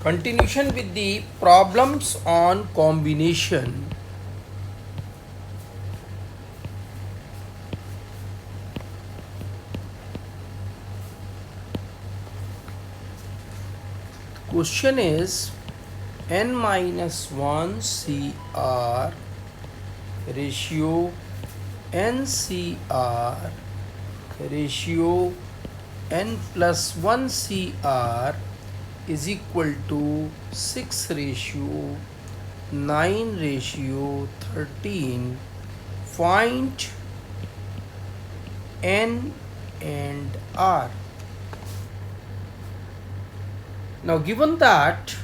Continuation with the problems on combination. Question is n minus 1 CR ratio NCR ratio n plus 1 CR is equal to 6 ratio 9 ratio 13. Find N and R. Now given that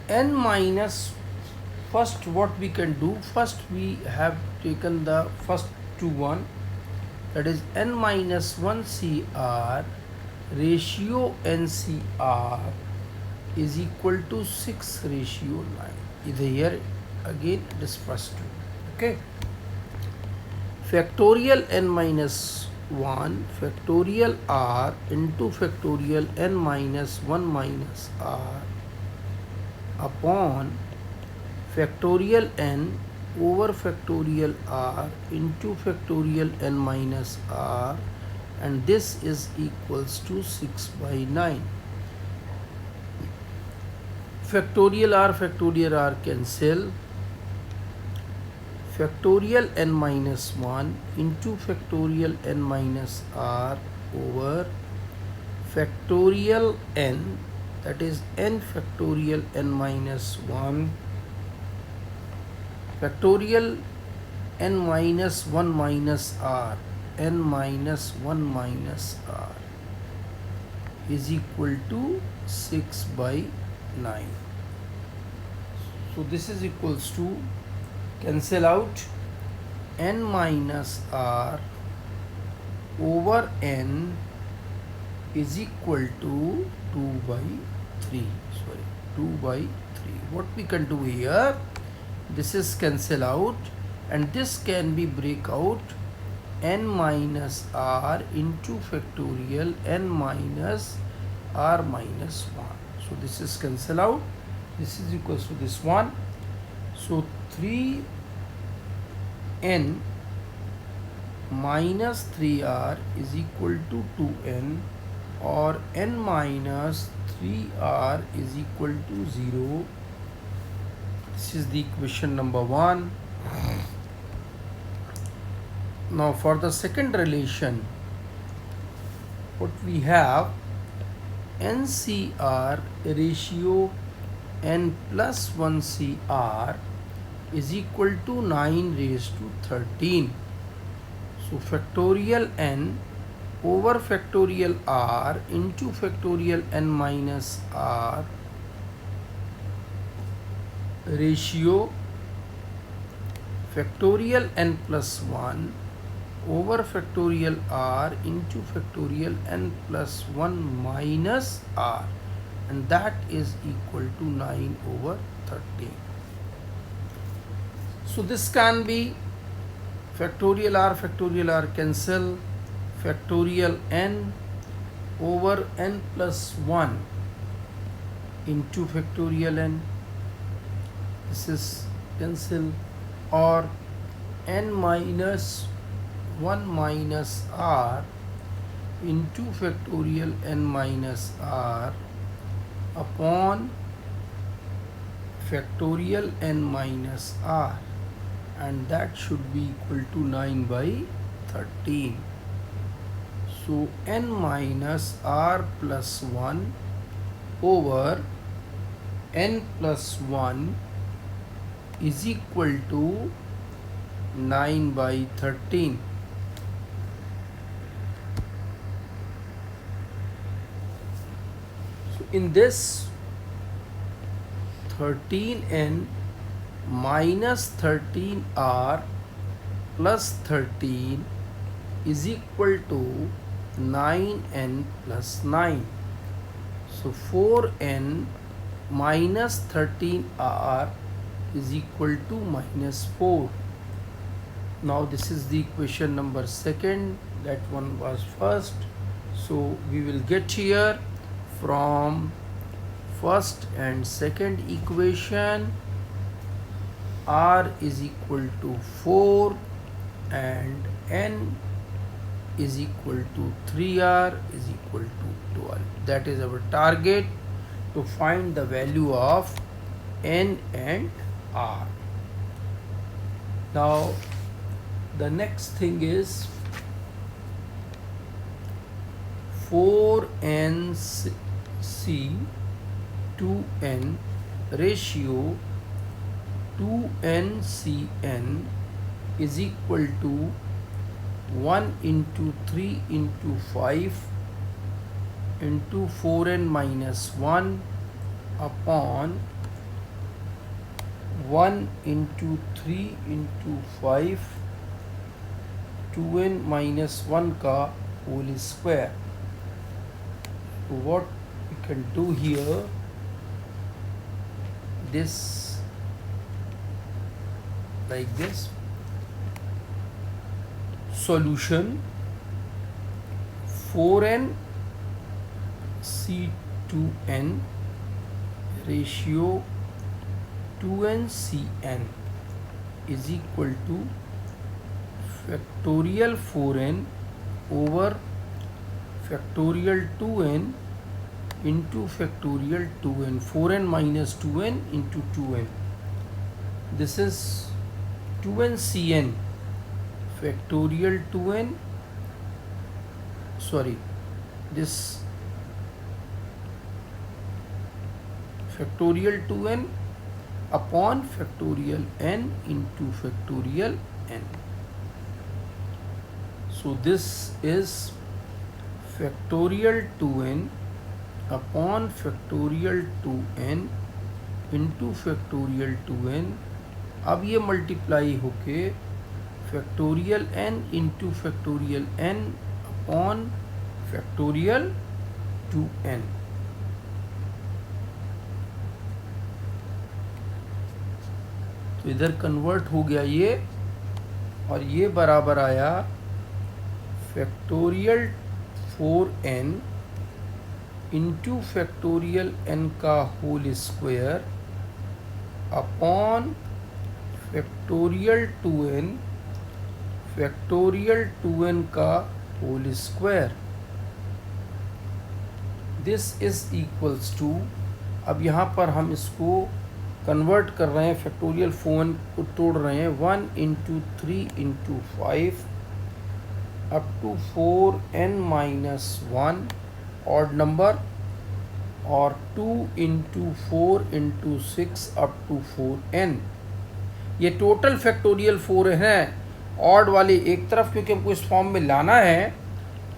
n minus, first what we can do, first we have taken the first two one, that is n minus 1 CR ratio NCR is equal to 6 ratio 9. Either here again it is first two. Okay. Factorial n minus 1 factorial R into factorial n minus 1 minus R upon factorial n over factorial R into factorial n minus R, and this is equals to 6 by 9. Factorial R cancel. Factorial n minus 1 into factorial n minus R over factorial n, that is n factorial n minus 1 factorial n minus 1 minus R, n minus 1 minus R is equal to 6 by 9. So this is equals to, cancel out n minus R over n is equal to 2 by 3. Sorry, 2 by 3. What we can do here, this is cancel out and this can be break out n minus R into factorial n minus R minus 1. So this is cancel out. This is equals to this one. So 3n minus 3R is equal to 2n, or n minus 3R is equal to 0. This is the equation number 1. Now for the second relation, what we have, NCR ratio n plus 1 CR is equal to 9 raised to 13. So factorial n over factorial R into factorial n minus R ratio factorial n plus 1 over factorial R into factorial n plus 1 minus R, and that is equal to 9 over 13. So this can be factorial R cancel, factorial n over n plus 1 into factorial n, this is cancel, or n minus 1 minus R into factorial n minus R upon factorial n minus R, and that should be equal to 9 by 13. So n minus R plus 1 over n plus 1 is equal to 9 by 13. So in this, 13n minus 13R plus 13 is equal to 9n plus 9. So 4n minus 13R is equal to minus 4. Now this is the equation number second, that one was first. So we will get here from first and second equation r is equal to 4 and n is equal to 3r is equal to 12. That is our target, to find the value of n and r. Now the next thing is 4nc 2n ratio 2ncn is equal to 1 into 3 into 5 into 4n minus 1 upon 1 into 3 into 5 2n minus 1 का whole square. So what we can do here, this like this solution 4n c2n ratio 2n cn is equal to factorial 4n over factorial 2n into factorial 2n, 4n minus 2n into 2n. This is 2n cn factorial 2n, sorry, this factorial 2n upon factorial n into factorial n. So this is factorial 2n upon factorial 2n into factorial 2n. अब ये multiply होके factorial n into factorial n upon factorial 2n. तो इधर convert हो गया ये, और ये बराबर आया factorial 4n into factorial n का whole square upon factorial 2n factorial 2n का whole square. This is equals to, अब यहाँ पर हम इसको कन्वर्ट कर रहे हैं, फैक्टोरियल 4n को तोड़ रहे हैं, 1 into 3 into 5 up to 4n minus 1 odd number, और 2 into 4 into 6 up to 4n. ये टोटल फैक्टोरियल 4 है, ऑड वाले एक तरफ क्योंकि हमको इस फॉर्म में लाना है,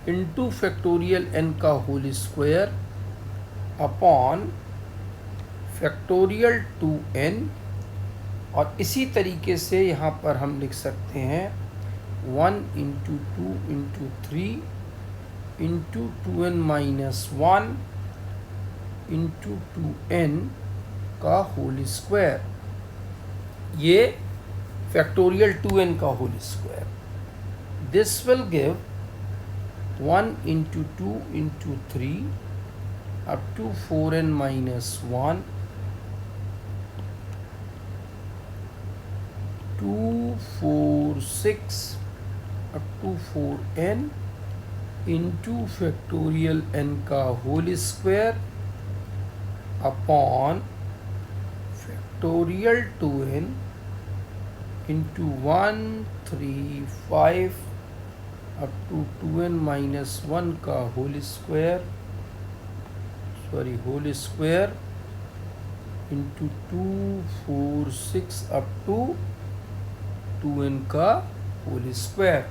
इंटू फैक्टोरियल n का whole square upon factorial 2n. और इसी तरीके से यहाँ पर हम लिख सकते हैं 1 into 2 into 3 into 2n minus 1 into 2n का होल स्क्वायर. ये फैक्टोरियल 2n का whole square. This will give 1 into 2 into 3 up to 4n minus 1 2 4 6 up to 4n into factorial n का whole square upon factorial 2n into 1 3 5 up to 2n minus 1 का whole square, sorry whole square into 2 4 6 up to 2n का whole square.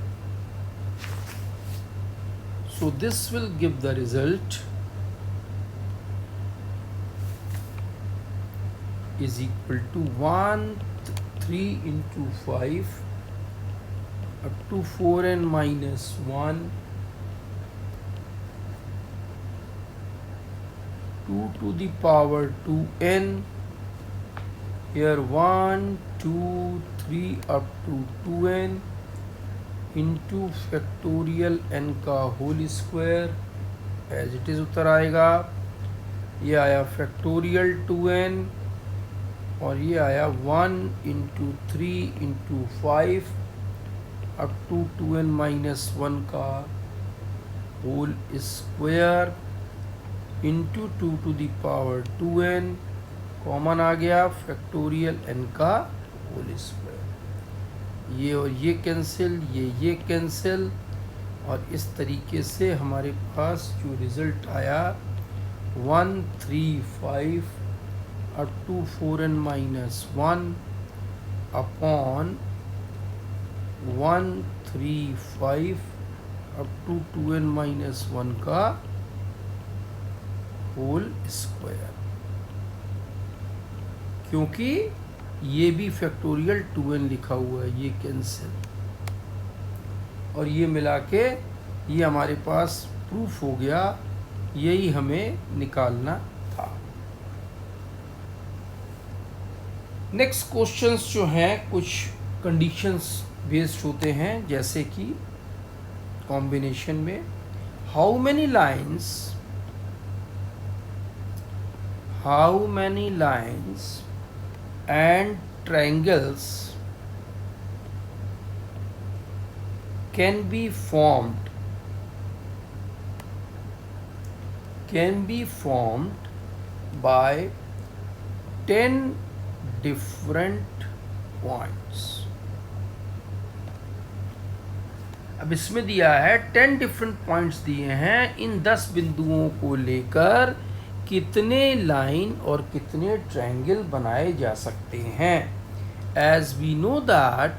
So this will give the result is equal to 1 3 into 5 up to 4n minus 1 2 to the power 2n. Here 1 2 3 up to 2n into factorial n का whole square as it is उत्तर आएगा। ये आया factorial 2n और ये आया 1 into 3 into 5 up to 2n minus 1 का whole square into 2 to the power 2n, common आ गया फैक्टोरियल n का होल स्क्वायर। ये और ये कैंसिल, ये कैंसिल, और इस तरीके से हमारे पास जो रिज़ल्ट आया 135 up to 4n minus 1 upon 135 up to 2n minus 1 का होल स्क्वायर, क्योंकि ये भी फैक्टोरियल 2n लिखा हुआ है, ये कैंसिल, और ये मिला के ये हमारे पास प्रूफ हो गया। यही हमें निकालना था। नेक्स्ट क्वेश्चंस जो हैं कुछ कंडीशंस बेस्ड होते हैं, जैसे कि कॉम्बिनेशन में how many lines and triangles can be formed by 10 different points। अब इसमें दिया है 10 डिफरेंट पॉइंट्स दिए हैं, इन 10 बिंदुओं को लेकर कितने लाइन और कितने ट्रायंगल बनाए जा सकते हैं। As we know that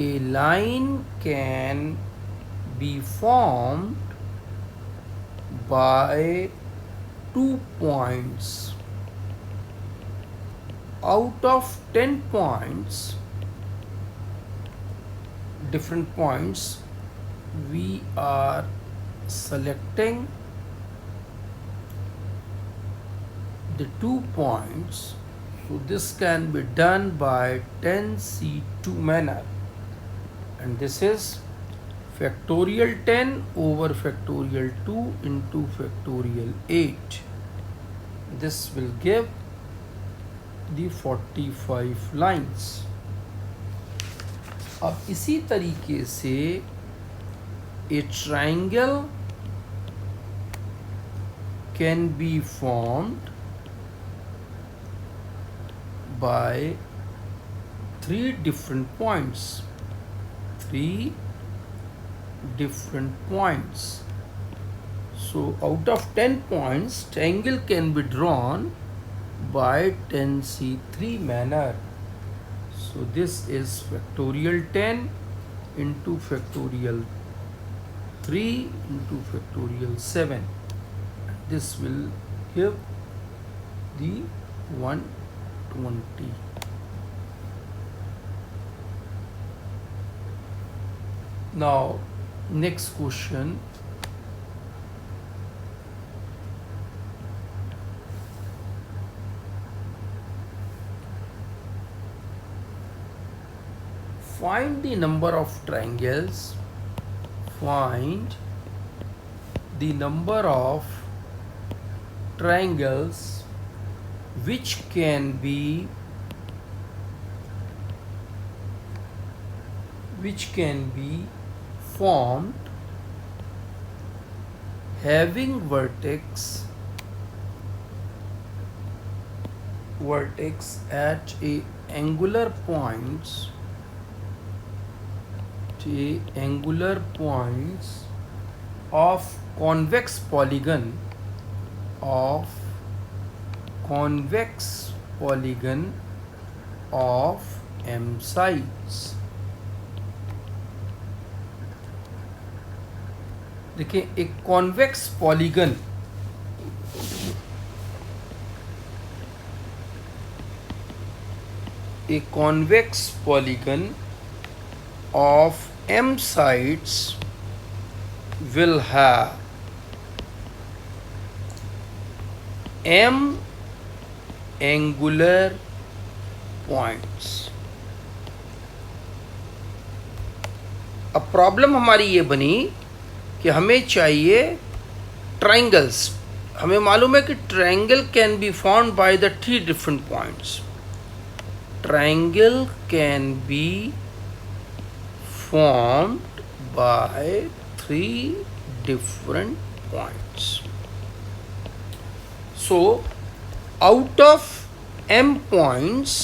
a line can be formed by 2 points. Out of 10 points, different points, we are selecting the 2 points. So this can be done by 10C2 manner. And this is factorial 10 over factorial 2 into factorial 8. This will give the 45 lines. अब इसी तरीके से a triangle can be formed by 3 different points. 3 different points. So out of 10 points, triangle can be drawn by 10C3 manner. So this is factorial 10 into factorial 3 into factorial 7. This will give the 120. Now next question, find the number of triangles, find the number of triangles which can be formed having vertex at a angular points of convex polygon of m sides। देखिए एक convex polygon of m sides will have m angular points। अब problem हमारी ये बनी कि हमें चाहिए triangles, हमें मालूम है कि triangle can be formed by the 3 different points. Triangle can be formed by 3 different points. So out of m points,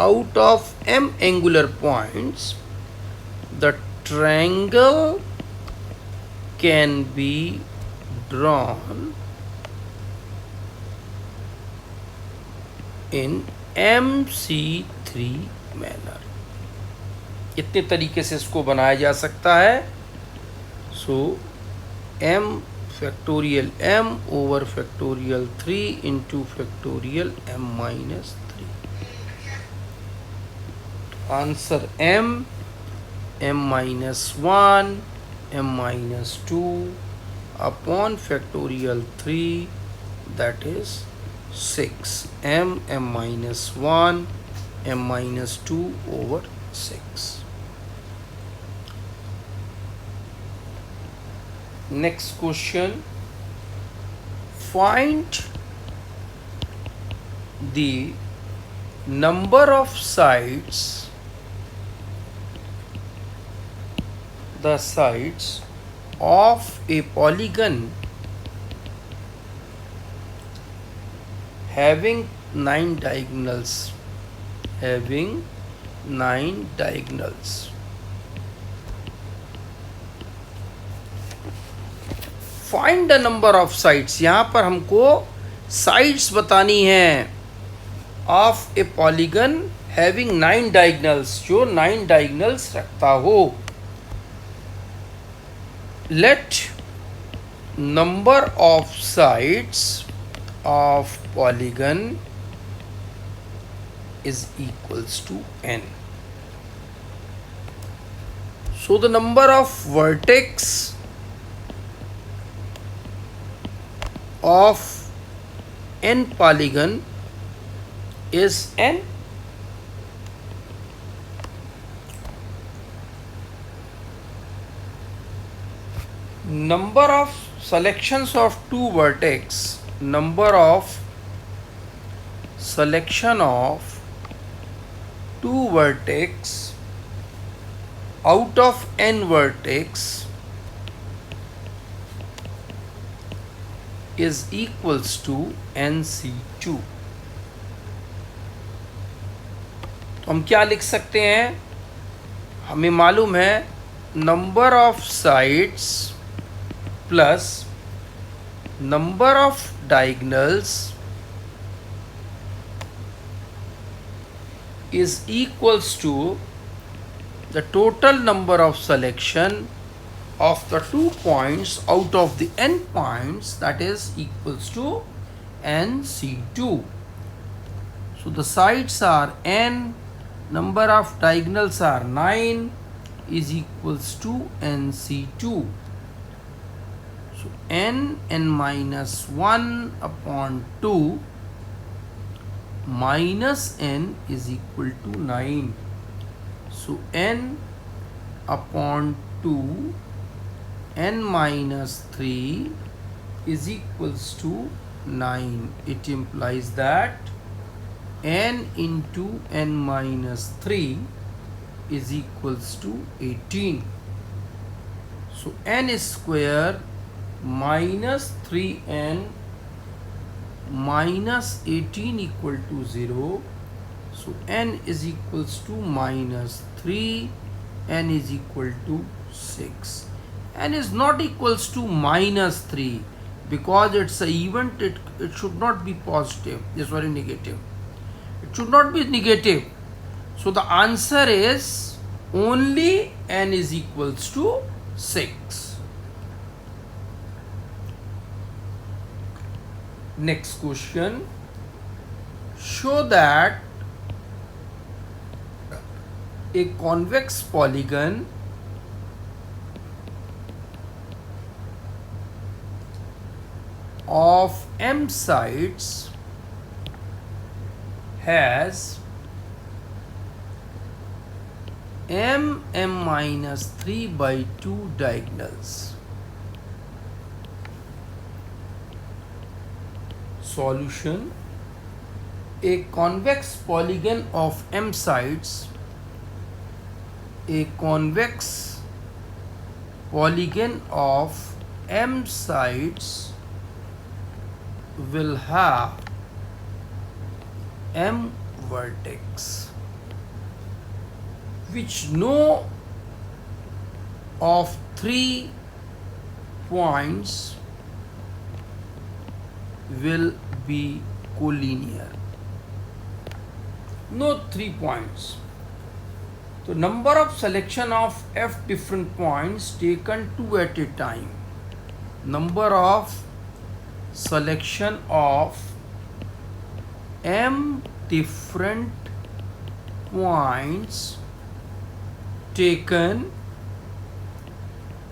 out of m angular points, the triangle can be drawn in MC3 manner. इतने तरीके से इसको बनाया जा सकता है. सो m factorial m over factorial 3 into factorial m minus 3. Answer m minus 1 m minus 2 upon factorial 3, that is 6. m minus 1 m minus 2 over 6. Next question, find the number of sides, the sides of a polygon having 9 diagonals, having 9 diagonals. Find the number of sides, यहाँ पर हमको sides बतानी है of a polygon having 9 diagonals, जो 9 diagonals रखता हो. Let number of sides of polygon is equals to n. So the number of vertex of n polygon is n. Number of selections of 2 vertex, number of selection of 2 vertex out of n vertex is equals to NC2. तो हम क्या लिख सकते हैं, हमें मालूम है number of sides plus number of diagonals is equals to the total number of selection of the 2 points out of the n points, that is equals to NC2. So the sides are n, number of diagonals are 9, is equals to NC2. So n minus 1 upon 2 minus n is equal to 9. So n upon 2 n minus 3 is equals to 9. It implies that n into n minus 3 is equals to 18. So n square minus 3n minus 18 equal to 0. So n is equals to minus 3, n is equal to 6. N is not equals to minus 3 because it's a event, it should not be positive, sorry, negative. It should not be negative. So the answer is only n is equals to 6. Next question, show that a convex polygon of m sides has m minus 3 by 2 diagonals. solution. A convex polygon of m sides, a convex polygon of m sides will have m vertex, which no of 3 points will be collinear. No 3 points. The number of selection of f different points taken 2 at a time. Number of selection of m different points taken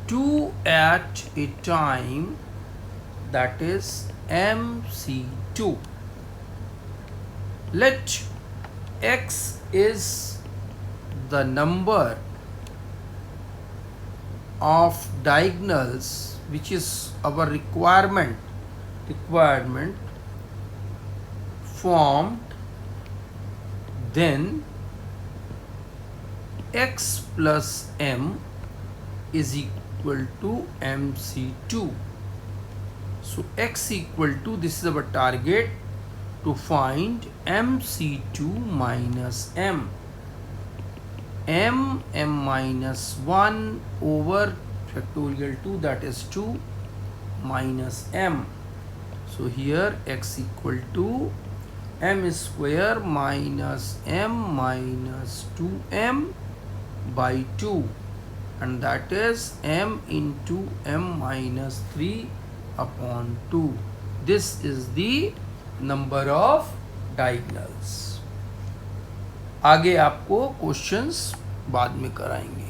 2 at a time, that is MC2. Let x is the number of diagonals, which is our requirement formed, then x plus m is equal to MC2. So x equal to, this is our target, to find MC2 minus m. m minus 1 over factorial 2, that is 2, minus m. So here x equal to m square minus m minus 2m by 2, and that is m into m minus 3 upon 2. This is the number of diagonals. आगे आपको questions बाद में कराएंगे.